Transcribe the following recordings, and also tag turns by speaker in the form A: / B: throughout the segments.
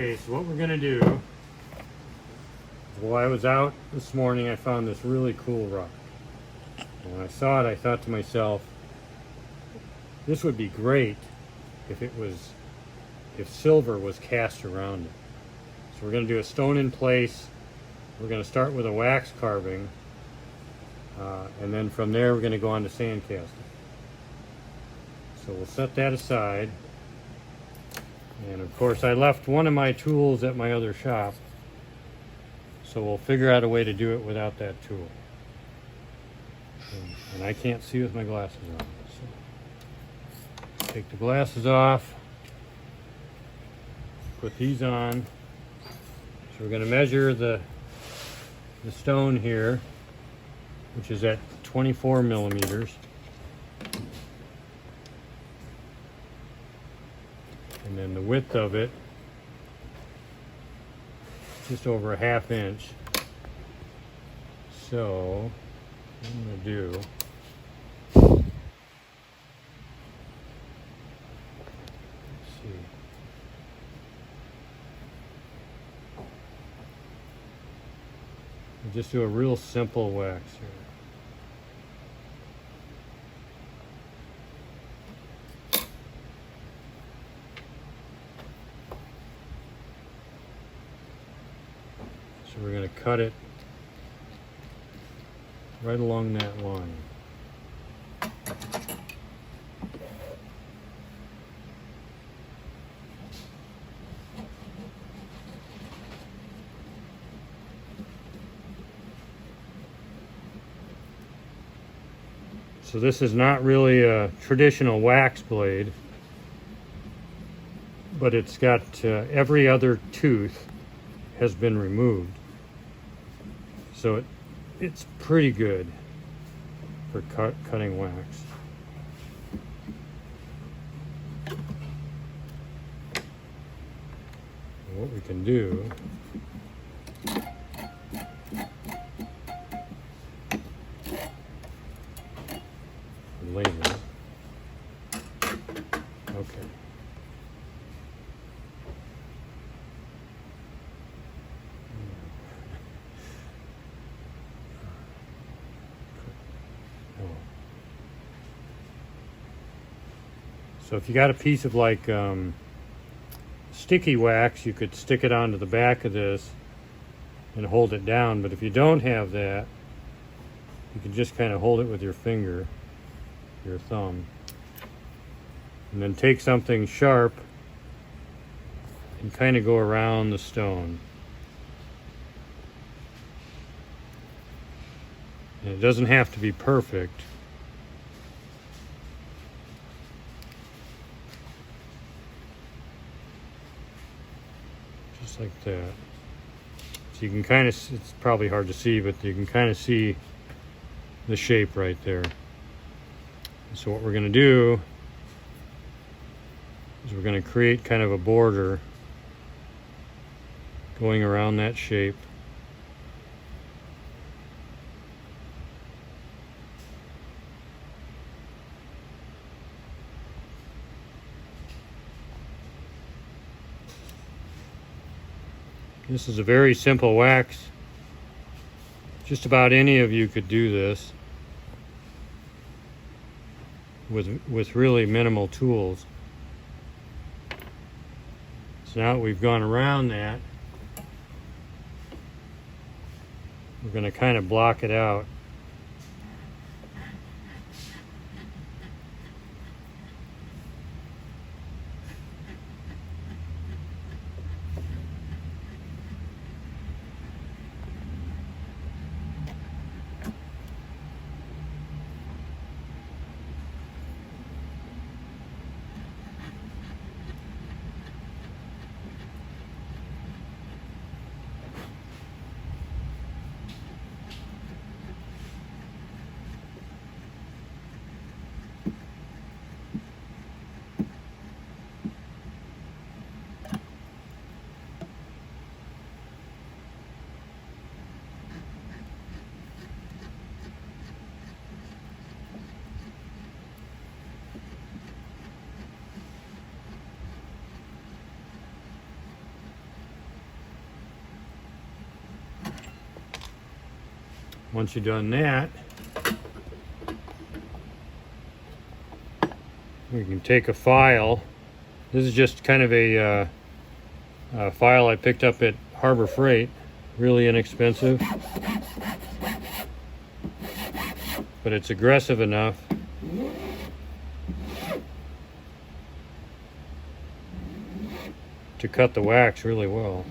A: Okay, so what we're gonna do is, while I was out this morning, I found this really cool rock. And when I saw it, I thought to myself, this would be great if silver was cast around it. So we're gonna do a stone in place. We're gonna start with a wax carving, and then from there we're gonna go on to sand casting. So we'll set that aside. And of course I left one of my tools at my other shop, so we'll figure out a way to do it without that tool. And I can't see with my glasses on. So take the glasses off, put these on. So we're going to measure the stone here, which is at 24 millimeters. And then the width of it, just over a ½ inch. So what I'm going to do, let's see. I'll just do a real simple wax here. So we're going to cut it right along that line. So this is not really a traditional wax blade, but it's got every other tooth has been removed. So it's pretty good for cutting wax. And what we can do, laser. Okay. So if you got a piece of like sticky wax, you could stick it onto the back of this and hold it down. But if you don't have that, you can just kind of hold it with your finger, your thumb, and then take something sharp and kind of go around the stone. And it doesn't have to be perfect. Just like that. So you can kind of, it's probably hard to see, but you can kind of see the shape right there. So what we're going to do is we're going to create kind of a border going around that shape. This is a very simple wax. Just about any of you could do this with really minimal tools. So now that we've gone around that, we're going to kind of block it out. Once you've done that, you can take a file. This is just kind of a file I picked up at Harbor Freight. Really inexpensive. But it's aggressive enough to cut the wax really well.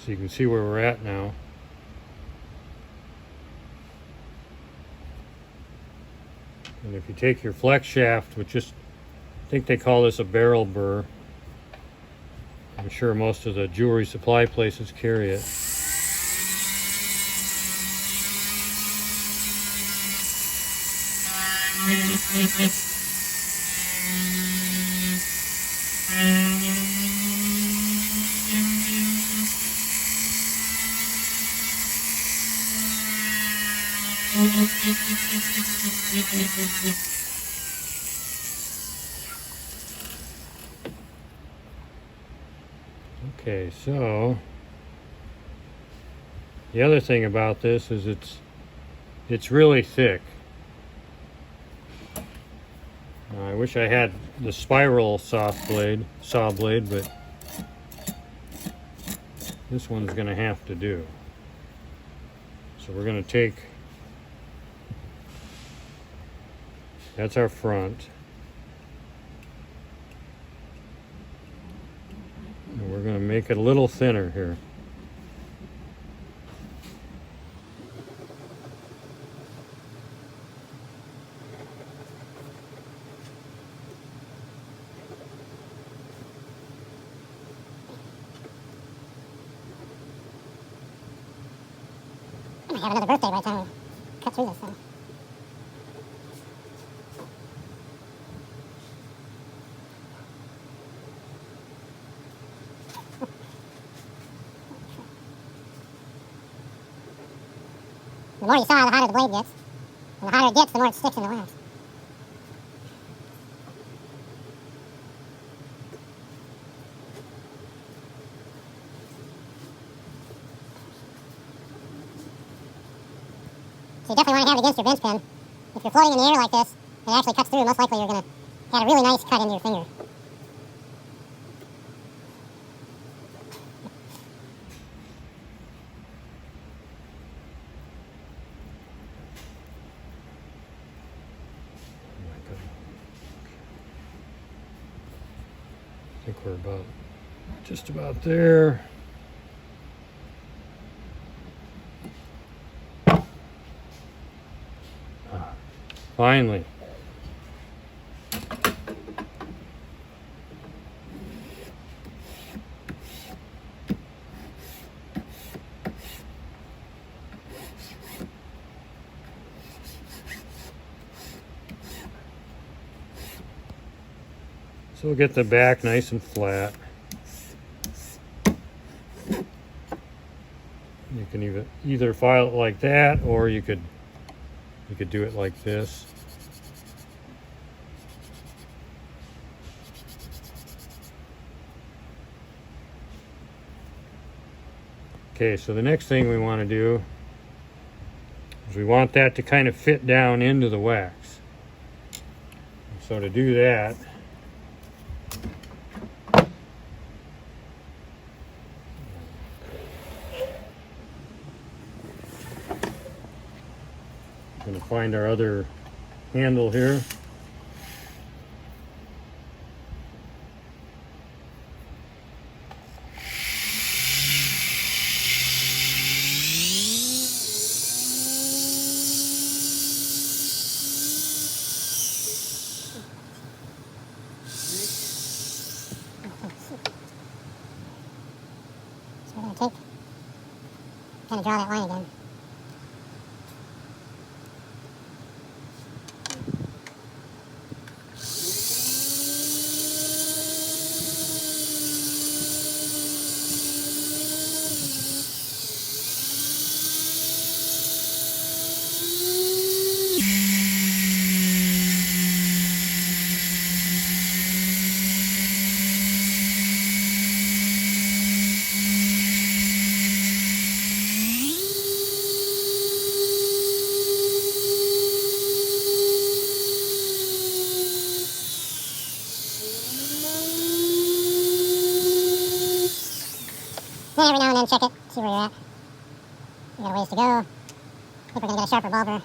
A: So you can see where we're at now. And if you take your flex shaft, which is, I think they call this a barrel burr. I'm sure most of the jewelry supply places carry it. Okay, so the other thing about this is it's really thick. I wish I had the spiral saw blade, but this one's going to have to do. So we're going to take, that's our front. And we're going to make it a little thinner here.
B: I might have another birthday by the time we cut through this thing. The more you saw, the hotter the blade gets. And the hotter it gets, the more it sticks in the wax. So you definitely want to have it against your bench pen. If you're floating in the air like this, and it actually cuts through, most likely you're going to get a really nice cut into your finger.
A: I think we're about just about there. Finally. So we'll get the back nice and flat. You can either file it like that, or you could do it like this. Okay, so the next thing we want to do is we want that to kind of fit down into the wax. So to do that, I'm going to find our other handle here.
B: So we're going to kind of draw that line again. Then every now and then check it, see where you're at. We got a ways to go. I think we're gonna get a sharper bulber.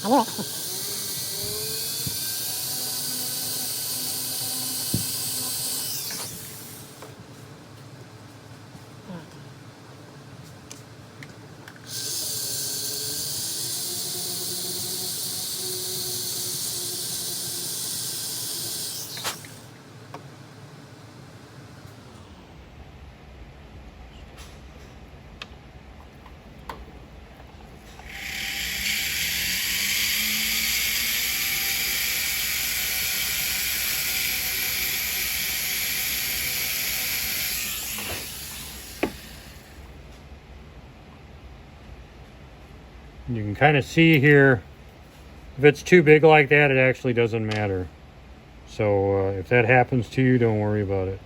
B: I knew it.
A: You can kind of see here, if it's too big like that, it actually doesn't matter. So if that happens to you, don't worry about it.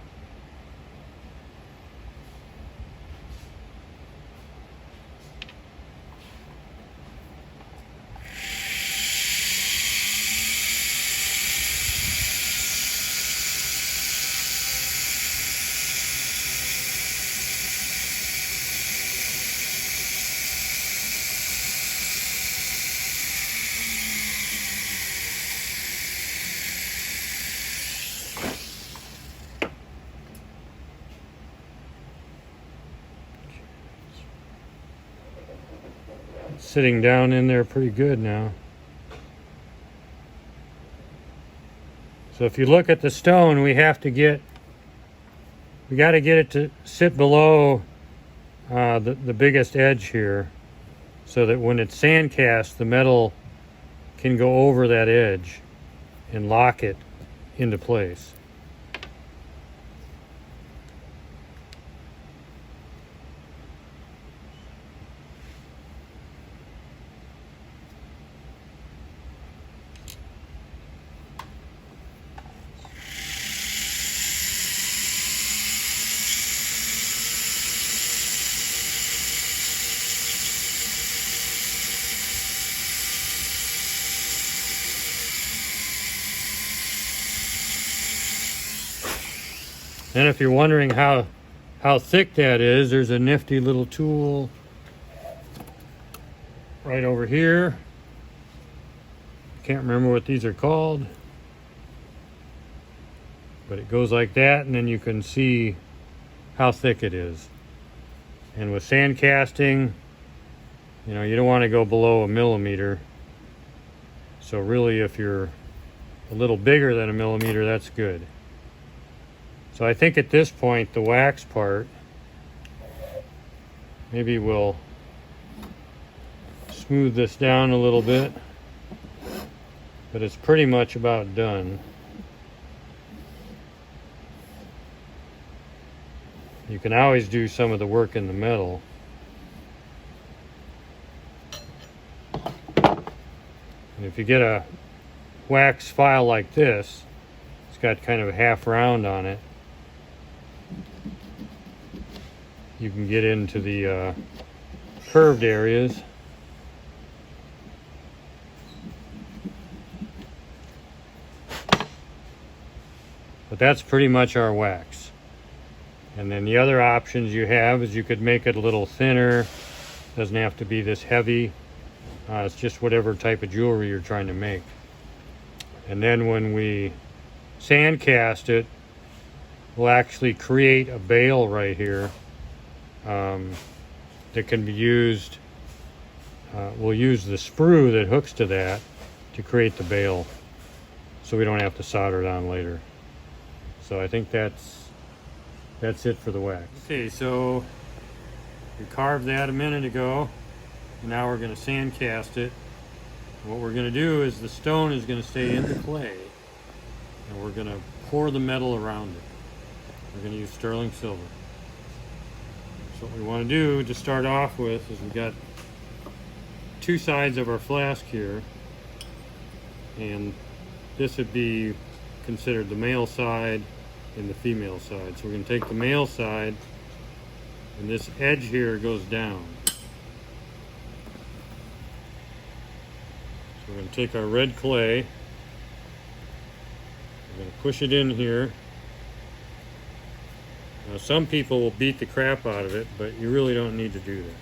A: Sitting down in there pretty good now. So if you look at the stone, we got to get it to sit below the biggest edge here, so that when it's sand cast, the metal can go over that edge and lock it into place. And if you're wondering how thick that is, there's a nifty little tool right over here. Can't remember what these are called, but it goes like that, and then you can see how thick it is. And with sand casting, you know, you don't want to go below 1 millimeter. So really, if you're a little bigger than 1 millimeter, that's good. So I think at this point, the wax part, maybe we'll smooth this down a little bit, but it's pretty much about done. You can always do some of the work in the metal. And if you get a wax file like this, it's got kind of a half round on it, you can get into the curved areas. But that's pretty much our wax. And then the other options you have is you could make it a little thinner. Doesn't have to be this heavy. It's just whatever type of jewelry you're trying to make. And then when we sand cast it, we'll actually create a bail right here that can be used. We'll use the sprue that hooks to that to create the bail, so we don't have to solder it on later. So I think that's it for the wax. Okay, so we carved that a minute ago, and now we're going to sand cast it. And what we're going to do is the stone is going to stay in the clay, and we're going to pour the metal around it. We're going to use sterling silver. So what we want to do to start off with is we've got two sides of our flask here, and this would be considered the male side and the female side. So we're going to take the male side And this edge here goes down. So we're going to take our red clay. We're going to push it in here. Now, some people will beat the crap out of it, but you really don't need to do that.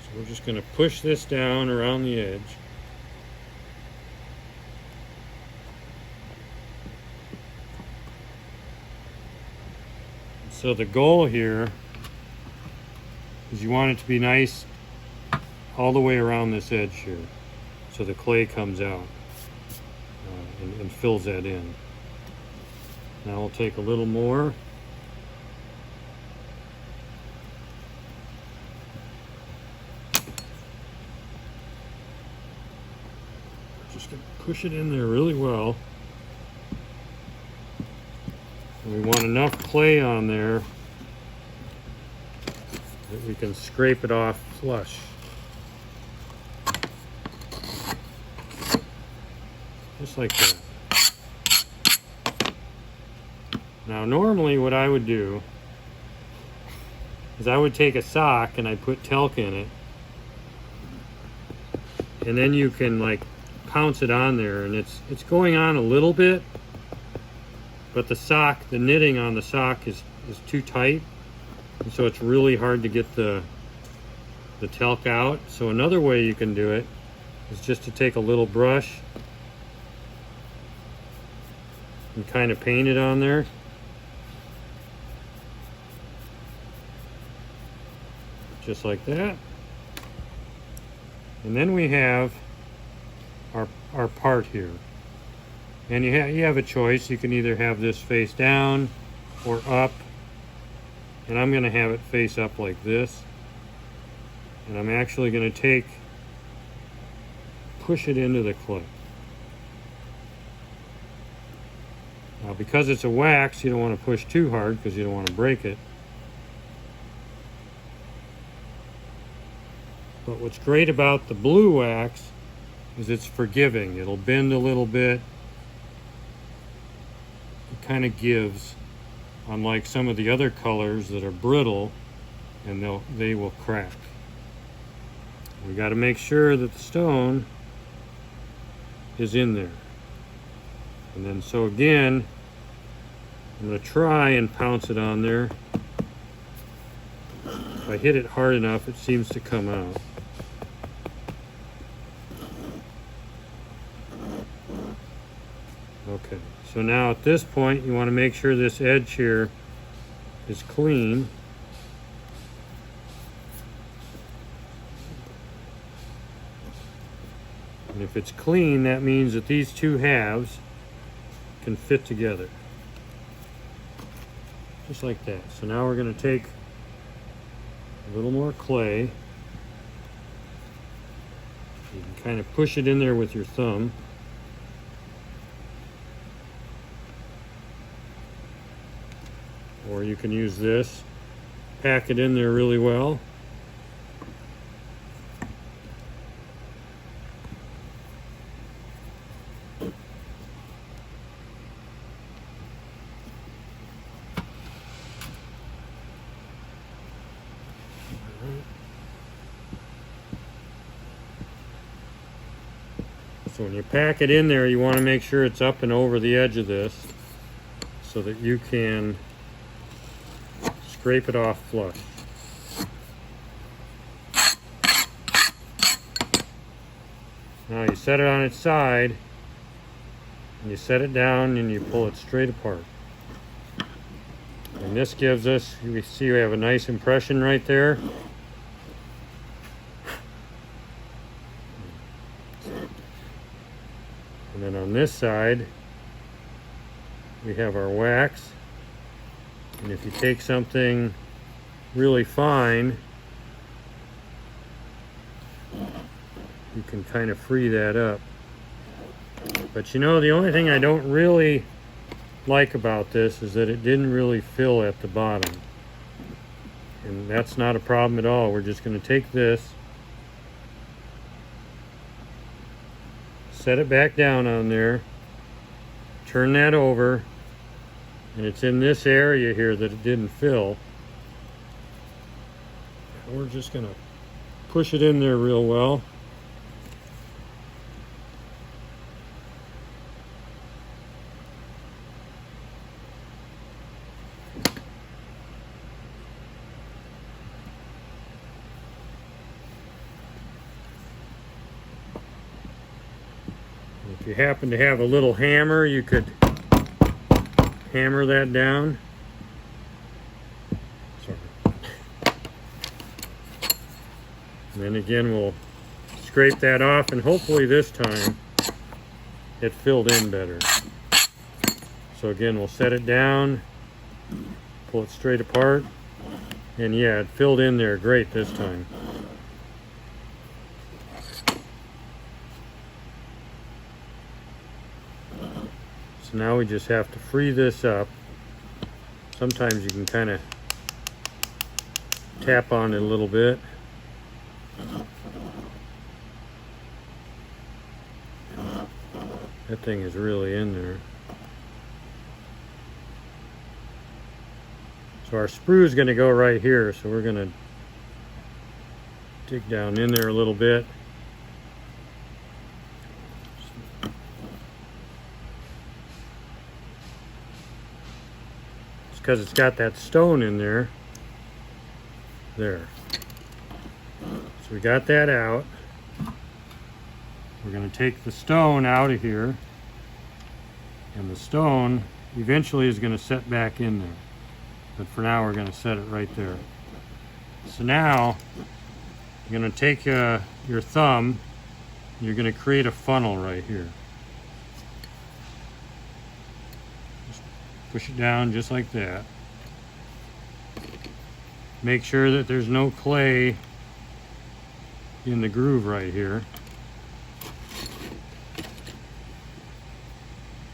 A: So we're just going to push this down around the edge. So the goal here is you want it to be nice all the way around this edge here, so the clay comes out and fills that in. Now we'll take a little more. Just gonna push it in there really well. And we want enough clay on there that we can scrape it off flush. Just like that. Now normally what I would do is I would take a sock and I'd put talc in it, and then you can like pounce it on there, and it's going on a little bit, but the knitting on the sock is too tight, and so it's really hard to get the talc out. So another way you can do it is just to take a little brush and kind of paint it on there. Just like that. And then we have our part here. And you have a choice. You can either have this face down or up. And I'm going to have it face up like this. And I'm actually going to push it into the clay. Now because it's a wax, you don't want to push too hard because you don't want to break it. But what's great about the blue wax is it's forgiving. It'll bend a little bit. It kind of gives, unlike some of the other colors that are brittle and they will crack. We got to make sure that the stone is in there. And then so again, I'm going to try and pounce it on there. If I hit it hard enough, it seems to come out. Okay, so now at this point, you want to make sure this edge here is clean. And if it's clean, that means that these two halves can fit together. Just like that. So now we're going to take a little more clay. You can kind of push it in there with your thumb. Or you can use this, pack it in there really well. So when you pack it in there, you want to make sure it's up and over the edge of this so that you can scrape it off flush. Now you set it on its side and you set it down and you pull it straight apart. And this gives us, you see we have a nice impression right there. And then on this side, we have our wax. And if you take something really fine, you can kind of free that up. But you know, the only thing I don't really like about this is that it didn't really fill at the bottom. And that's not a problem at all. We're just going to take this, set it back down on there, turn that over, and it's in this area here that it didn't fill. We're just gonna push it in there real well. If you happen to have a little hammer, you could hammer that down. Sorry. And then again, we'll scrape that off, and hopefully this time it filled in better. So again, we'll set it down, pull it straight apart, and yeah, it filled in there great this time. So now we just have to free this up. Sometimes you can kind of tap on it a little bit. That thing is really in there. So our sprue is going to go right here, so we're going to dig down in there a little bit. It's because it's got that stone in there. There. So we got that out. We're going to take the stone out of here, and the stone eventually is going to set back in there. But for now, we're going to set it right there. So now, you're going to take your thumb, you're going to create a funnel right here. Just push it down just like that. Make sure that there's no clay in the groove right here.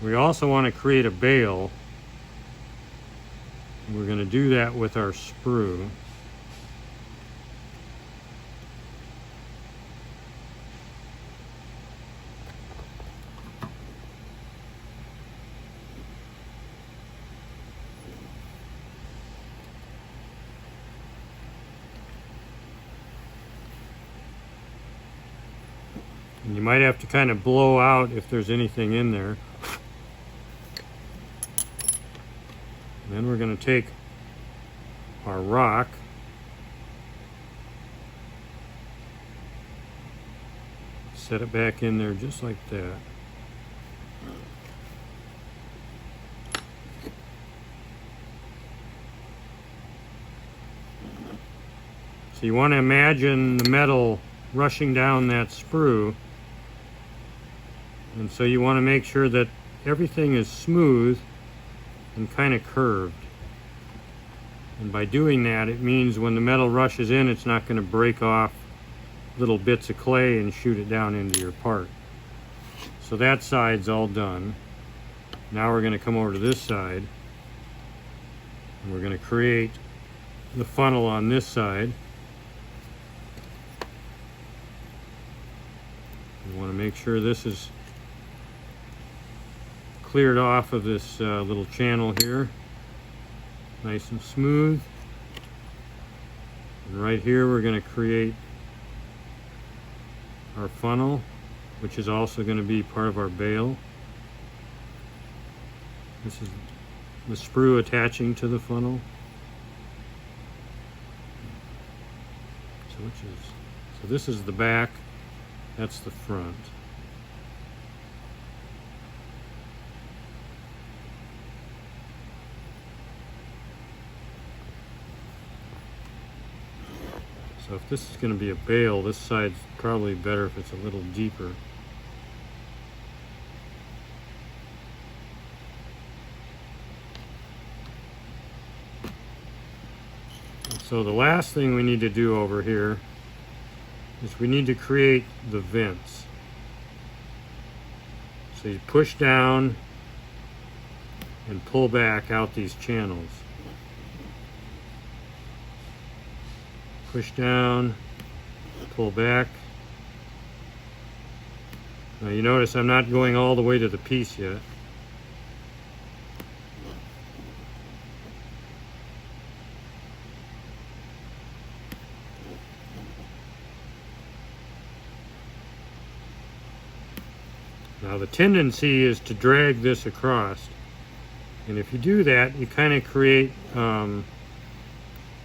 A: We also want to create a bail. We're going to do that with our sprue. And you might have to kind of blow out if there's anything in there. Then we're going to take our rock, set it back in there just like that. So you want to imagine the metal rushing down that sprue, and so you want to make sure that everything is smooth and kind of curved. And by doing that, it means when the metal rushes in, it's not going to break off little bits of clay and shoot it down into your part. So that side's all done. Now we're going to come over to this side, and we're going to create the funnel on this side. We want to make sure this is cleared off of this little channel here, nice and smooth. And right here we're going to create our funnel, which is also going to be part of our bail. This is the sprue attaching to the funnel. So this is the back, that's the front. So if this is going to be a bail, this side's probably better if it's a little deeper. So the last thing we need to do over here is we need to create the vents. So you push down and pull back out these channels. Push down, pull back. Now you notice I'm not going all the way to the piece yet. Now the tendency is to drag this across, and if you do that, you kind of create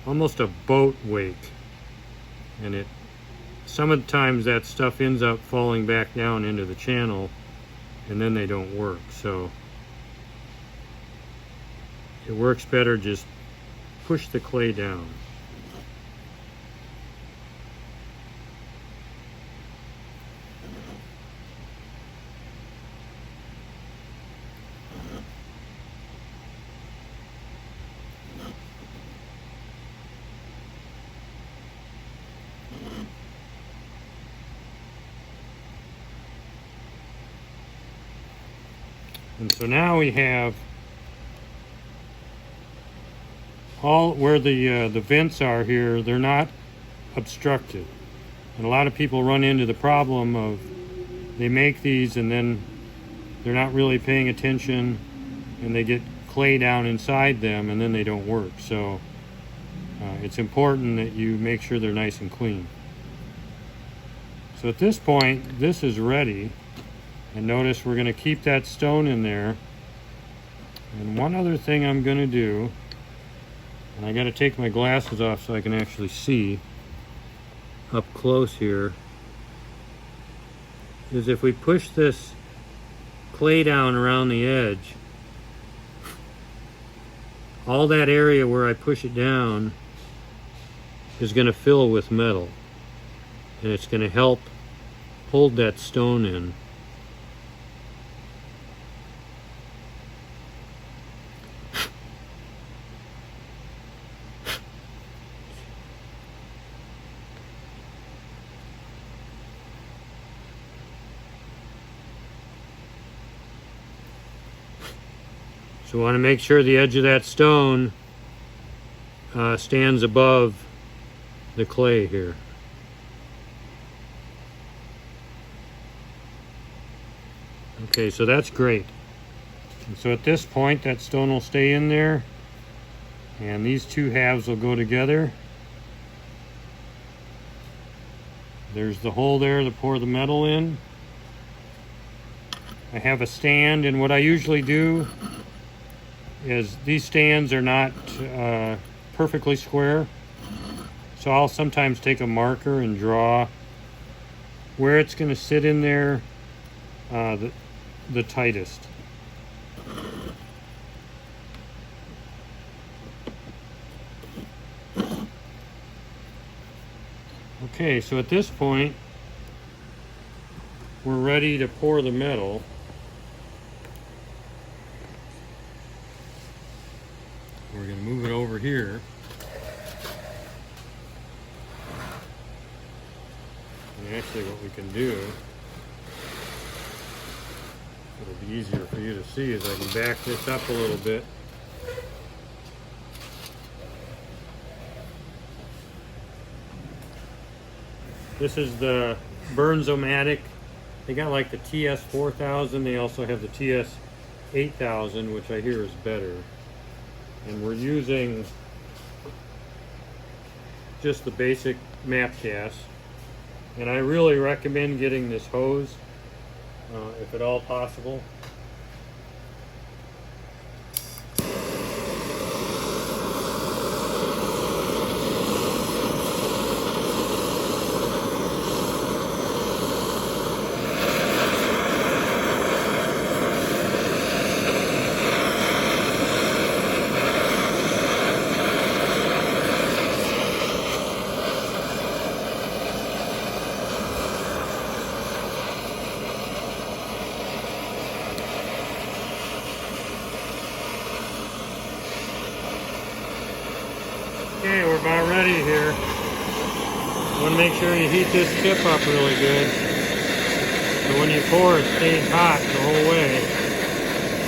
A: almost a boat wake, and some of the times that stuff ends up falling back down into the channel, and then they don't work. So it works better just push the clay down. And so now we have all where the vents are here, they're not obstructed. And a lot of people run into the problem of they make these and then they're not really paying attention and they get clay down inside them and then they don't work. So it's important that you make sure they're nice and clean. So at this point, this is ready. And notice we're going to keep that stone in there. And one other thing I'm going to do, and I got to take my glasses off so I can actually see up close here, is if we push this clay down around the edge, all that area where I push it down is going to fill with metal. And it's going to help hold that stone in. So we want to make sure the edge of that stone stands above the clay here. Okay, so that's great. And so at this point, that stone will stay in there, and these two halves will go together. There's the hole there to pour the metal in. I have a stand, and what I usually do is these stands are not perfectly square, so I'll sometimes take a marker and draw where it's going to sit in there the tightest. Okay, so at this point we're ready to pour the metal. We're going to move it over here. And actually what we can do, it'll be easier for you to see, is I can back this up a little bit. This is the Burns-O-Matic. They got like the TS4000. They also have the TS8000, which I hear is better. And we're using just the basic map cast. And I really recommend getting this hose, if at all possible. Okay, we're about ready here. You want to make sure you heat this tip up really good, so when you pour it stays hot the whole way.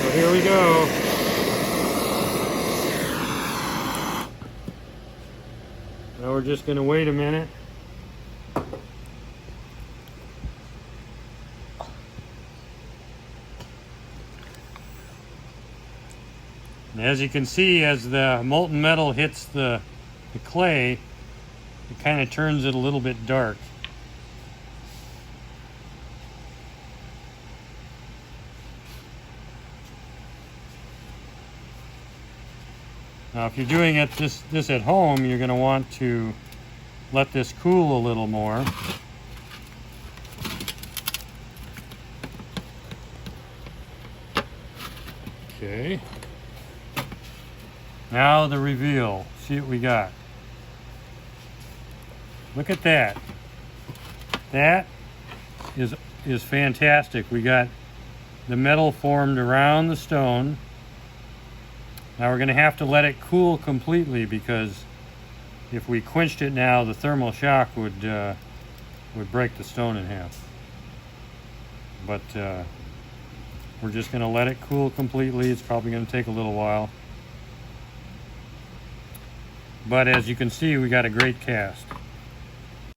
A: So here we go. Now we're just going to wait a minute. And as you can see, as the molten metal hits the clay, it kind of turns it a little bit dark. Now if you're doing it this at home, you're going to want to let this cool a little more. Okay. Now the reveal. See what we got. Look at that. That is fantastic. We got the metal formed around the stone. Now we're going to have to let it cool completely, because if we quenched it now, the thermal shock would break the stone in half. But we're just going to let it cool completely. It's probably going to take a little while. But as you can see, we got a great cast.